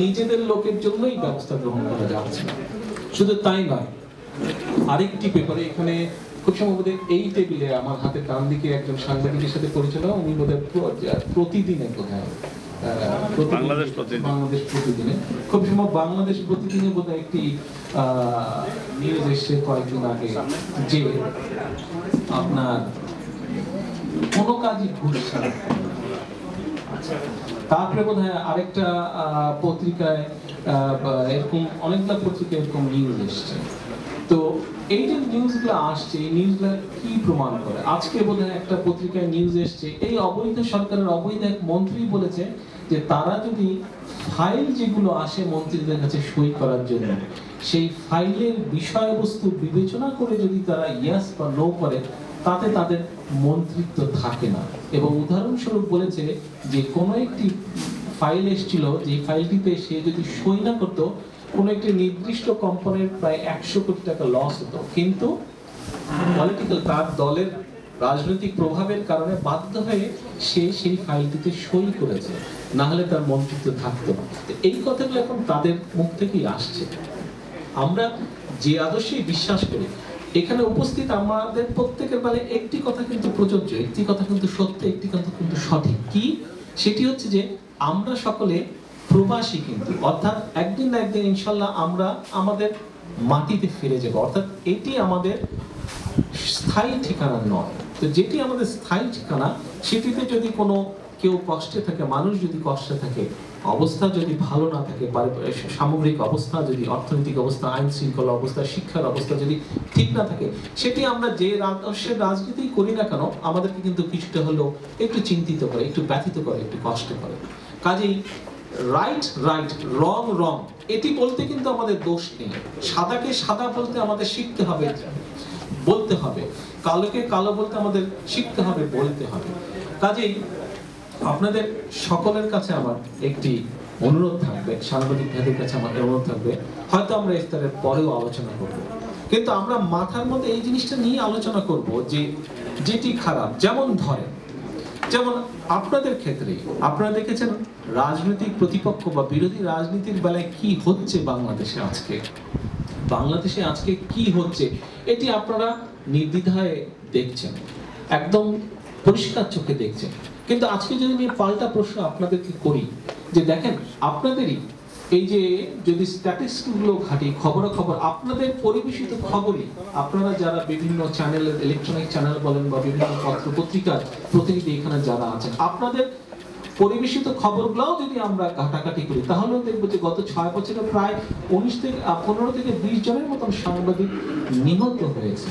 নিজেদের লোকের জন্যই ব্যবস্থা গ্রহণ করা যাচ্ছে না। শুধু তাই নয়, আরেকটি পেপারে এখানে খুব সম্ভবত এই টেবিলে আমার হাতের ডান দিকে একজন সাংবাদিকের সাথে পরিচয়, উনি বোধহয় প্রতিদিনে বাংলাদেশ প্রতিদিনে খুব সম্ভব বাংলাদেশ প্রতিদিনে বোধহয় একটি নিউজ এসছে কয়েকদিন আগে যে আপনার কোনো কাজই ঘুষ ছাড়া। তারপরে বোধ হয় আরেকটা পত্রিকায় এরকম অনেকগুলো পত্রিকায় এরকম নিউজ এসছে। তো এই যে নিউজগুলো আসছে, এই নিউজগুলো কি প্রমাণ করে? আজকে বোধ হয় একটা পত্রিকায় নিউজ এসছে, এই অবৈধ সরকারের অবৈধ এক মন্ত্রী বলেছে যে তারা যদি ফাইল যেগুলো আসে মন্ত্রীদের কাছে সই করার জন্য, সেই ফাইলের বিষয়বস্তু বিবেচনা করে যদি তারা ইয়েস বা নো করে, তাতে তাদের মন্ত্রিত্ব থাকে না। এবং উদাহরণস্বরূপ বলেছে যে কোনো একটি ফাইল এসেছিল, যে ফাইলটিতে সে যদি সই না করতো, কোনো একটি নির্দিষ্ট কোম্পানির প্রায় 100 কোটি টাকা লস হতো, কিন্তু পলিটিক্যাল তার দলের রাজনৈতিক প্রভাবের কারণে বাধ্য হয়ে সে সেই ফাইলটিতে সই করেছে, না হলে তার মন্ত্রিত্ব থাকতো না। এই কথাগুলো এখন তাদের মুখ থেকেই আসছে। আমরা যে আদর্শে বিশ্বাস করি, এখানে উপস্থিত আমাদের প্রত্যেকের বেলায় একটি কথা কিন্তু প্রযোজ্য, একটি কথা কিন্তু সত্য, একটি কথা কিন্তু সঠিক। কি? সেটি হচ্ছে যে আমরা সকলে প্রবাসী, কিন্তু অর্থাৎ একদিন না একদিন ইনশাল্লাহ আমরা আমাদের মাটিতে ফিরে যাব, অর্থাৎ এটি আমাদের স্থায়ী ঠিকানা নয়। তো যেটি আমাদের স্থায়ী ঠিকানা, সেটিতে যদি কোনো কেউ কষ্টে থাকে, মানুষ যদি কষ্টে থাকে, অবস্থা যদি ভালো না থাকে, সামগ্রিক অবস্থা যদি, অর্থনৈতিক অবস্থা, আইন শৃঙ্খলা অবস্থা, শিক্ষার অবস্থা যদি ঠিক না থাকে, সেটি আমরা যে আদর্শের রাজনীতি করি না কেন, আমাদেরকে কিন্তু কিছুটা হলেও একটু চিন্তিত করে, একটু ব্যথিত করে, একটু কষ্ট করে। কাজেই রাইট রাইট, রং রং, এটি বলতে কিন্তু আমাদের দোষ নেই। সাদাকে সাদা বলতে আমাদের শিখতে হবে, বলতে হবে। কালোকে কালো বলতে আমাদের শিখতে হবে, বলতে হবে। কাজেই আপনাদের সকলের কাছে আমার একটি অনুরোধ থাকবে, সাংবাদিক ভাইদের কাছে আমার অনুরোধ থাকবে, হয়তো আমরা ইফতারের পরেও আলোচনা করব, কিন্তু আমরা মাথার মধ্যে এই জিনিসটা নিয়ে আলোচনা করব যে যেটি খারাপ, যেমন আপনাদের ক্ষেত্রে আপনারা দেখেছেন রাজনৈতিক প্রতিপক্ষ বা বিরোধী রাজনীতির বেলায় কি হচ্ছে বাংলাদেশে আজকে কি হচ্ছে, এটি আপনারা নির্দ্বিধায় দেখছেন, একদম পরিষ্কার চোখে দেখছেন। কিন্তু আজকে যদি আমি পাল্টা প্রশ্ন আপনাদেরকে করি, যে দেখেন আপনাদেরই এই যে যদি স্ট্যাটিস্টিক্সগুলো ঘাটি, খবরাখবর, আপনাদের পরিবেশিত খবরই, আপনারা যারা বিভিন্ন চ্যানেলের, ইলেকট্রনিক চ্যানেল বলেন বা বিভিন্ন পত্র পত্রিকার প্রতিনিধি এখানে যারা আছেন, আপনাদের পরিবেশিত খবরগুলোও যদি আমরা ঘাটাঘাটি করি, তাহলেও দেখবো যে গত 6 বছরে প্রায় 15 থেকে 20 জনের মতন সাংবাদিক নিহত হয়েছে।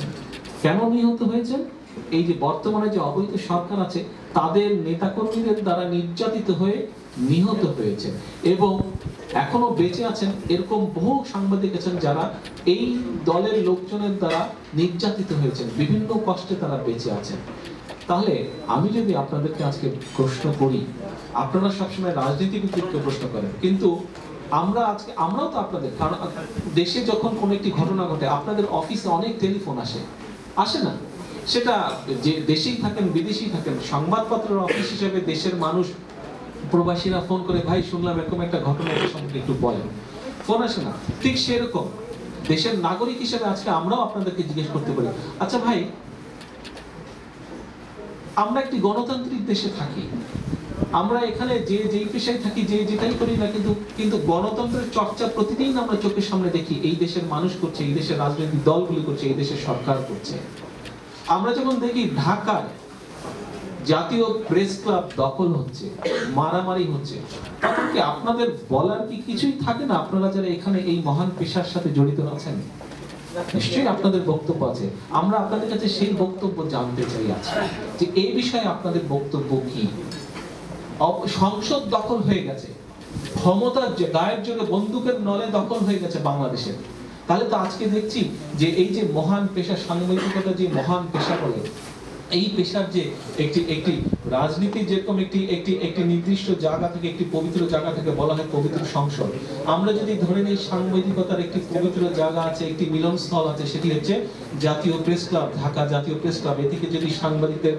কেন নিহত হয়েছেন? এই যে বর্তমানে যে অবৈধ সরকার আছে, তাদের নেতাকর্মীদের দ্বারা নির্যাতিত হয়ে নিহত হয়েছে। এবং এখনো বেঁচে আছেন এরকম বহু সাংবাদিক আছেন যারা এই দলের লোকজনের দ্বারা নির্যাতিত হয়েছেন, বিভিন্ন কষ্টে তারা বেঁচে আছেন। তাহলে আমি যদি আপনাদেরকে আজকে প্রশ্ন করি, আপনারা সবসময় রাজনীতিবিদকে প্রশ্ন করেন, কিন্তু আমরাও তো আপনাদের, কারণ দেশে যখন কোনো একটি ঘটনা ঘটে, আপনাদের অফিসে অনেক টেলিফোন আসে না? সেটা যে দেশেই থাকেন বিদেশেই থাকেন, সংবাদপত্রের অফিস হিসেবে দেশের মানুষ, প্রবাসীরা ফোন করে, ভাই শুনলাম এরকম একটা ঘটনা, এর সম্পর্কে একটু বলেন। ফোন আসে না? ঠিক সেরকম দেশের নাগরিক হিসেবে আজকে আমরাও আপনাদেরকে জিজ্ঞেস করতে পারি, আচ্ছা ভাই, আমরা একটি গণতান্ত্রিক দেশে থাকি, আমরা এখানে যে যেই পেশায় থাকি, যে যেটাই করি না, কিন্তু গণতন্ত্রের চর্চা প্রতিদিন আমরা চোখের সামনে দেখি, এই দেশের মানুষ করছে, এই দেশের রাজনৈতিক দলগুলি করছে, এই দেশের সরকার করছে। আমরা যখন দেখি ঢাকায় জাতীয় প্রেস ক্লাব দখল হচ্ছে, মারামারি হচ্ছে, তখন কি আপনাদের বলার কি কিছুই থাকে না? আপনারা যারা এখানে এই মহান পেশার সাথে জড়িত আছেন, নিশ্চয়ই আপনাদের বক্তব্য আছে। আমরা আপনাদের কাছে সেই বক্তব্য জানতে চাই আজকে, যে এই বিষয়ে আপনাদের বক্তব্য কি। সংসদ দখল হয়ে গেছে, ক্ষমতার যে গায়ের জোরে বন্দুকের নলে দখল হয়ে গেছে বাংলাদেশের। তাহলে তো আজকে দেখছি যে এই যে মহান পেশা, সাংবাদিকতা যে মহান পেশা বলে, এই পেশার যে একটি একটি রাজনীতি যেরকম একটি একটি একটি নির্দিষ্ট জায়গা থেকে, একটি পবিত্র জায়গা থেকে বলা হয় পবিত্র সংসদ, আমরা যদি ধরে নিই সাংবাদিকতার একটি পবিত্র জায়গা আছে, একটি মিলনস্থল আছে, সেটি হচ্ছে জাতীয় প্রেস ক্লাব, ঢাকা জাতীয় প্রেস ক্লাব। এদিকে যদি সাংবাদিকদের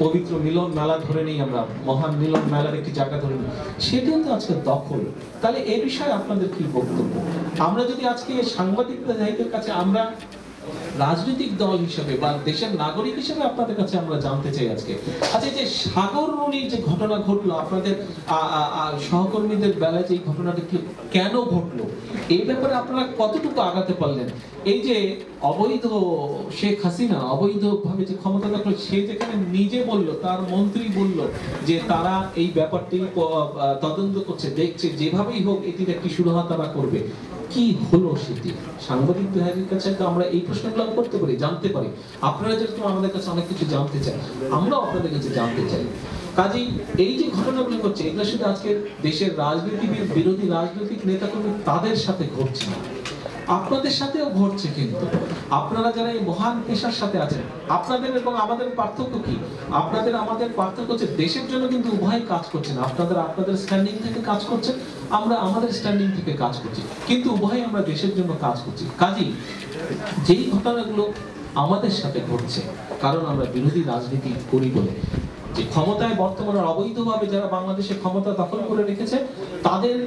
পবিত্র মিলন মেলা ধরে নিই, আমরা মহান মিলন মেলার একটি জায়গা ধরে নিই, সেটাও তো আজকে দখল। তাহলে এই বিষয়ে আপনাদের কি বক্তব্য? আমরা যদি আজকে সাংবাদিকদের কাছে আমরা রাজনৈতিক দল হিসেবে বা দেশের নাগরিক হিসেবে আপনাদের কাছে আমরা জানতে চাই আজকে, আচ্ছা যে সাগর রনির যে ঘটনা ঘটলো, আপনাদের সহকর্মীদের বেলায় যে ঘটনাটা কেন ঘটলো, এই ব্যাপারে আপনারা কতটুকু আগাতে পারলেন? এই যে অবৈধ শেখ হাসিনা অবৈধভাবে যে ক্ষমতা দখল, সে যেখানে নিজে বলল, তার মন্ত্রী বলল যে তারা এই ব্যাপারটি তদন্ত করছে, দেখছে, যেভাবেই হোক এটির একটি সুরাহা তারা করবে। কি হলো সেটি? সাংবাদিক ভাইয়ের কাছে তো আমরা এই প্রশ্নগুলো করতে পারি, জানতে পারি। আপনারা যেরকম আমাদের কাছে অনেক কিছু জানতে চান, আমরাও আপনাদের কাছে জানতে চাই। কাজেই এই যে ঘটনাগুলো ঘটছে, এগুলো শুধু আজকে দেশের রাজনীতিবিদ, বিরোধী রাজনৈতিক নেতাকর্মী তাদের সাথে ঘটছে না, আপনাদের সাথেও ঘটছে। কিন্তু আপনারা যারা এই মহান পেশার সাথে আছেন, আপনাদের এবং আমাদের পার্থক্য কি? আপনাদের আমাদের পার্থক্য হচ্ছে দেশের জন্য কিন্তু উভয় কাজ করছেন। আপনাদের আপনাদের স্ট্যান্ডিং থেকে কাজ করছেন, আমরা আমাদের স্ট্যান্ডিং থেকে কাজ করছি, কিন্তু উভয় আমরা দেশের জন্য কাজ করছি। কাজেই যেই ঘটনাগুলো আমাদের সাথে ঘটছে, কারণ আমরা বিরোধী রাজনীতি করি বলে, যে ক্ষমতায় বর্তমানে অবৈধভাবে যারা বাংলাদেশে ক্ষমতা দখল করে রেখেছে, তাদের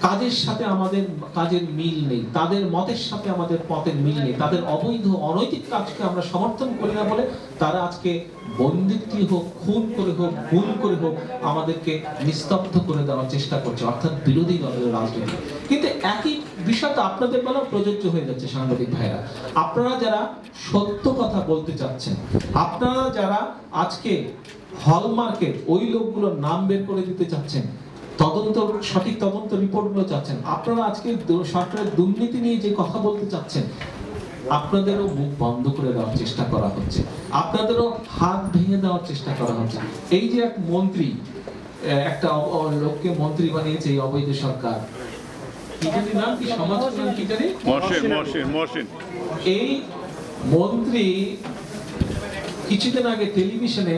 কাজের সাথে আমাদের কাজের মিল নেই, তাদের মতের সাথে আমাদের পথের মিল নেই, তাদের অবৈধ অনৈতিক কাজকে আমরা সমর্থন করি না বলে তারা আজকে বন্দিত্ব হোক, খুন করে হোক, গুম করে হোক আমাদেরকে নিস্তব্ধ করে দেওয়ার চেষ্টা করছে, অর্থাৎ বিরোধী দলের রাজনীতি। কিন্তু একই বিষয় তো আপনাদের বেলাও প্রযোজ্য হয়ে যাচ্ছে। সাংবাদিক ভাইরা, আপনারা যারা সত্য কথা বলতে চাচ্ছেন, আপনারা যারা আজকে হলমার্কের ওই লোকগুলোর নাম বের করে দিতে চাচ্ছেন, তদন্ত সঠিক তদন্ত রিপোর্টগুলো চাচ্ছেন, আপনারা আজকে সরকারের দুর্নীতি নিয়ে যে কথা বলতে চাচ্ছেন, আপনাদেরও মুখ বন্ধ করে দেওয়ার চেষ্টা করা হচ্ছে, আপনাদেরও হাত ভেঙে দেওয়ার চেষ্টা করা হচ্ছে। এই যে এক মন্ত্রী, একটা লোককে মন্ত্রী বানিয়েছে এই অবৈধ সরকার, কি জানি নাম, কি সমাজ কল্যাণ, কি জানি, মহসিন। এই মন্ত্রী কিছুদিন আগে টেলিভিশনে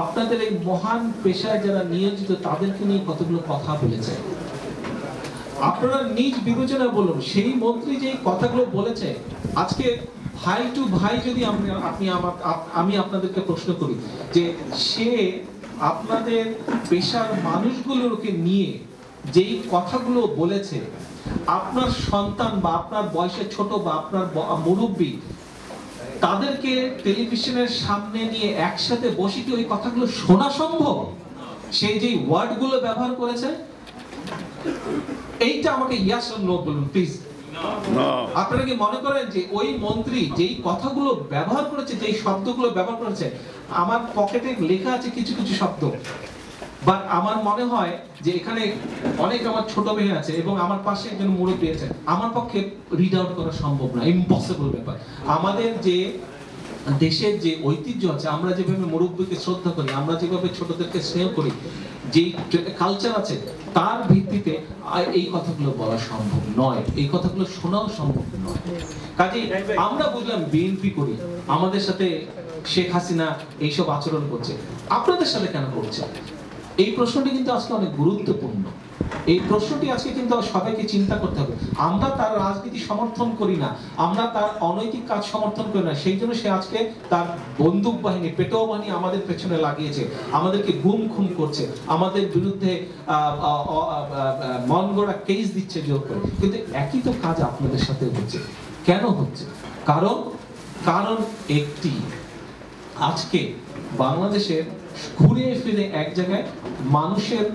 আপনাদের এই মহান পেশায় যারা নিয়োজিত তাদেরকে নিয়ে কতগুলো কথা বলেছে। আপনারা নিজ বিবেচনা বলুন, সেই মন্ত্রী যে কথাগুলো বলেছে, আজকে ভাই টু ভাই যদি আমি আপনাদেরকে প্রশ্ন করি যে সে আপনাদের পেশার মানুষগুলোকে নিয়ে যেই কথাগুলো বলেছে, আপনার সন্তান বা আপনার বয়সে ছোট বা আপনার মুরব্বী, তাদেরকে টেলিভিশনের সামনে নিয়ে একসাথে বসে কি ওই কথাগুলো শোনা সম্ভব? সেই যে ওয়ার্ডগুলো ব্যবহার করেছে, এইটা আমাকে ইয়েস অর নো বলুন প্লিজ। আপনারা কি মনে করেন যে ওই মন্ত্রী যেই কথাগুলো ব্যবহার করেছে, যেই শব্দগুলো ব্যবহার করেছে, আমার পকেটে লেখা আছে কিছু কিছু শব্দ, বাট আমার মনে হয় যে এখানে অনেক আমার ছোট মেয়ে আছে এবং আমার পাশে একজন মুরব্বী আছে, আমার পক্ষে রিড আউট করা সম্ভব না, ইম্পসিবল ব্যাপার। আমাদের যে দেশের যে ঐতিহ্য আছে, আমরা যেভাবে মুরব্বীকে শ্রদ্ধা করি, আমরা যেভাবে ছোটদেরকে স্নেহ করি, যেই কালচার আছে, তার ভিত্তিতে এই কথাগুলো বলা সম্ভব নয়, এই কথাগুলো শোনাও সম্ভব নয়। কাজে আমরা বুঝলাম বিএনপি করি, আমাদের সাথে শেখ হাসিনা এইসব আচরণ করছে, আপনাদের সাথে কেন করছে? এই প্রশ্নটি কিন্তু আজকে অনেক গুরুত্বপূর্ণ। এই প্রশ্নটি আজকে কিন্তু সবাইকে চিন্তা করতে হবে। আমরা তার রাজনীতি সমর্থন করি না, আমরা তার অনৈতিক কাজ সমর্থন করি না, সেই জন্য সে আজকে তার বন্দুক বাহিনী, পেটোয়া বাহিনী আমাদের পেছনে লাগিয়েছে, আমাদেরকে গুম খুন করছে, আমাদের বিরুদ্ধে মন গড়া কেস দিচ্ছে জোর করে। কিন্তু একই তো কাজ আপনাদের সাথে হচ্ছে। কেন হচ্ছে? কারণ একটি, আজকে বাংলাদেশের ঘুরে ফিরে এক জায়গায় মানুষের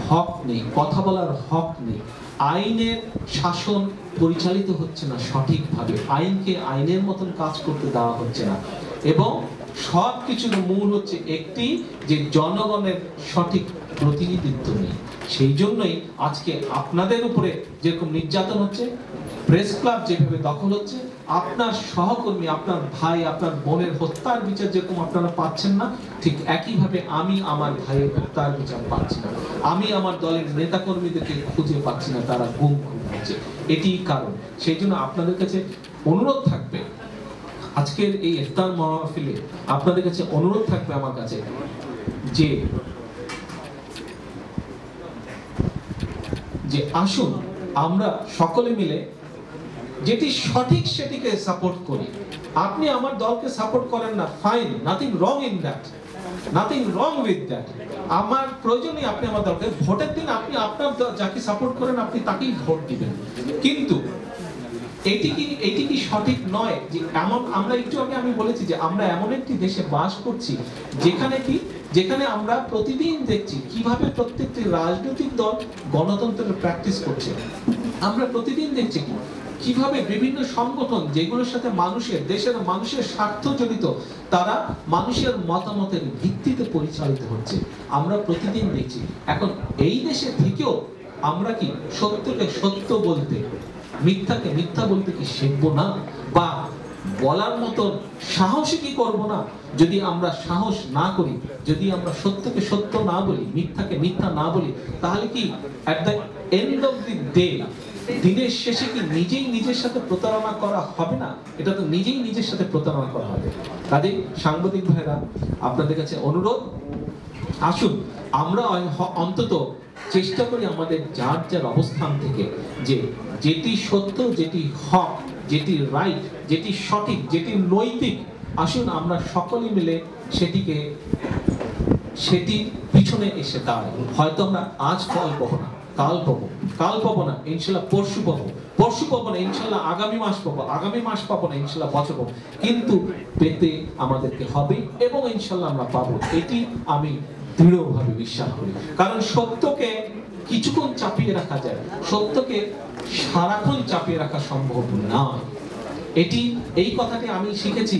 হক নেই, কথা বলার হক নেই, আইনের শাসন পরিচালিত হচ্ছে না সঠিকভাবে, আইনকে আইনের মতন কাজ করতে দেওয়া হচ্ছে না, এবং সব কিছুর মূল হচ্ছে একটি, যে জনগণের সঠিক প্রতিনিধিত্ব নেই। সেই জন্যই আজকে আপনাদের উপরে যেরকম নির্যাতন হচ্ছে, প্রেস ক্লাব যেভাবে দখল হচ্ছে, আপনার সহকর্মী, আপনার ভাই, আপনার বোনের হত্যার বিচার যেরকম আপনারা পাচ্ছেন না, ঠিক একইভাবে আমি আমার ভাইয়ের হত্যার বিচার পাচ্ছি না, আমি আমার দলের নেতাকর্মীদেরকে খুঁজে পাচ্ছি না, তারা গুম হচ্ছে। এটিই কারণ। সেই জন্য আপনাদের কাছে অনুরোধ থাকবে, আজকের এই ইফতার মাহফিলে আপনাদের কাছে অনুরোধ থাকবে আমার কাছে যে আসুন আমরা সকলে মিলে যেটি সঠিক সেটিকে সাপোর্ট করি। আপনি আমার দলকে সাপোর্ট করেন না, fine, nothing wrong in that, nothing wrong with that. আমার প্রয়োজনই আপনি আমার দলকে ভোটের দিন আপনি আপনার যাকে সাপোর্ট করেন আপনি তাকেই ভোট দিবেন। কিন্তু এটি কি সঠিক নয় যে এমন আমরা একটু আগে আমি বলেছি যে আমরা এমন একটি দেশে বাস করছি যেখানে আমরা প্রতিদিন দেখছি কিভাবে প্রত্যেকটি রাজনৈতিক দল গণতন্ত্রের প্র্যাকটিস করছে। আমরা প্রতিদিন দেখছি কিভাবে বিভিন্ন সংগঠন যেগুলোর সাথে দেশের মানুষের স্বার্থ জড়িত তারা মানুষের মতামতের ভিত্তিতে পরিচালিত হচ্ছে। আমরা প্রতিদিন দেখছি। এখন এই দেশে থেকেও আমরা কি সত্যকে সত্য বলতে, মিথ্যাকে মিথ্যা বলতে কি শিখবো না, বা বলার মতো সাহসী কি করবো না? যদি আমরা সাহস না করি, যদি আমরা সত্যকে সত্য না বলি, মিথ্যাকে মিথ্যা না বলি, তাহলে কি at the end of the day, দিনের শেষে কি নিজেই নিজের সাথে প্রতারণা করা হবে না? এটা তো নিজেই নিজের সাথে প্রতারণা করা হবে। কাজেই সাংবাদিক ভাইরা আপনাদের কাছে অনুরোধ, আসুন আমরা অন্তত চেষ্টা করি আমাদের যার যার অবস্থান থেকে যে যেটি সত্য, যেটি হক, যেটি রাইট, যেটি সঠিক, যেটি নৈতিক, আসুন আমরা সকলে মিলে সেটির পিছনে এসে দাঁড়াই। হয়তো আমরা আজ ফল পাবো না, কাল পাবো না, ইনশাল্লাহ পরশু পাবো না, ইনশাল্লাহ আগামী মাস পাবো না, ইনশাল্লাহ বছর পাবো, কিন্তু পেতে আমাদেরকে হবে এবং ইনশাল্লাহ আমরা পাবো। এটি আমি দৃঢ়ভাবে বিশ্বাস করি। কারণ সত্যকে কিছুক্ষণ চাপিয়ে রাখা যায়, সত্যকে সারাক্ষণ চাপিয়ে রাখা সম্ভব নয়। এই কথাটি আমি শিখেছি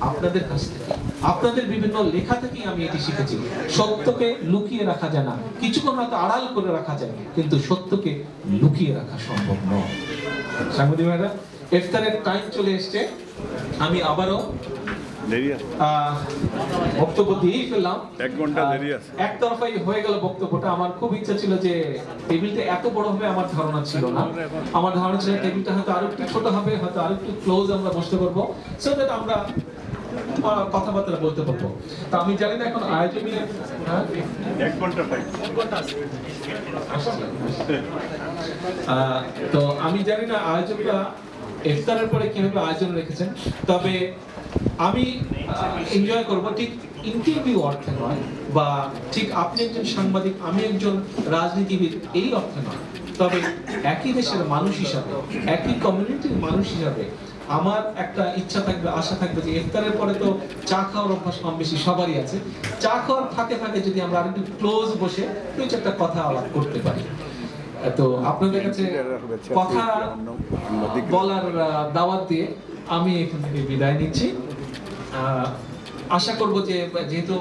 আপনাদের কাছ থেকে, আপনাদের বিভিন্ন লেখা থেকেই আমি এটি শিখেছি। সত্যকে লুকিয়ে রাখা যায় না, কিছুক্ষণ হয়তো আড়াল করে রাখা যায়, কিন্তু সত্যকে লুকিয়ে রাখা সম্ভব নয়। সাংবাদিক ভাইরা, ইফতারের টাইম চলে এসছে, আমি আবারও বক্তব্য দিয়েই ফেললাম। 1 ঘন্টা দেরি আছে। একতরফাই হয়ে গেল বক্তব্যটা। আমার খুব ইচ্ছা ছিল যে টেবিলটা এত বড় হবে, আমার ধারণা ছিল না। আমার ধারণা ছিল টেবিলটা হয়তো আরো একটু ছোট হবে, হয়তো আরো একটু ক্লোজ আমরা বসতে পারবো, সো দ্যাট আমরা কথাবার্তা বলতে পারবো। তো আমি জানি না এখন আয়োজনের 1 ঘন্টা টাইম। তো আমি জানি না আয়োজকরা ইফতারের পরে কিভাবে আয়োজন রেখেছেন, তবে আমি এনজয় করবো, ঠিক ইন্টারভিউ অর্থে নয়, বা ঠিক আপনি একজন সাংবাদিক আমি একজন রাজনীতিবিদ এই অর্থে নয়, তবে একই দেশের মানুষ হিসাবে, একই কমিউনিটির মানুষ হিসাবে আমার একটা ইচ্ছা থাকবে, আশা থাকবে যে ইফতারের পরে তো চা খাওয়ার অভ্যাস কম বেশি সবারই আছে। চা খাওয়ার ফাঁকে যদি আমরা আরেকটু ক্লোজ বসে 2-4টা কথা আলাপ করতে পারি। তো আপনাদের কাছে কথা বলার দাওয়াত দিয়ে আমি এখান থেকে বিদায় নিচ্ছি। আশা করব যে যেহেতু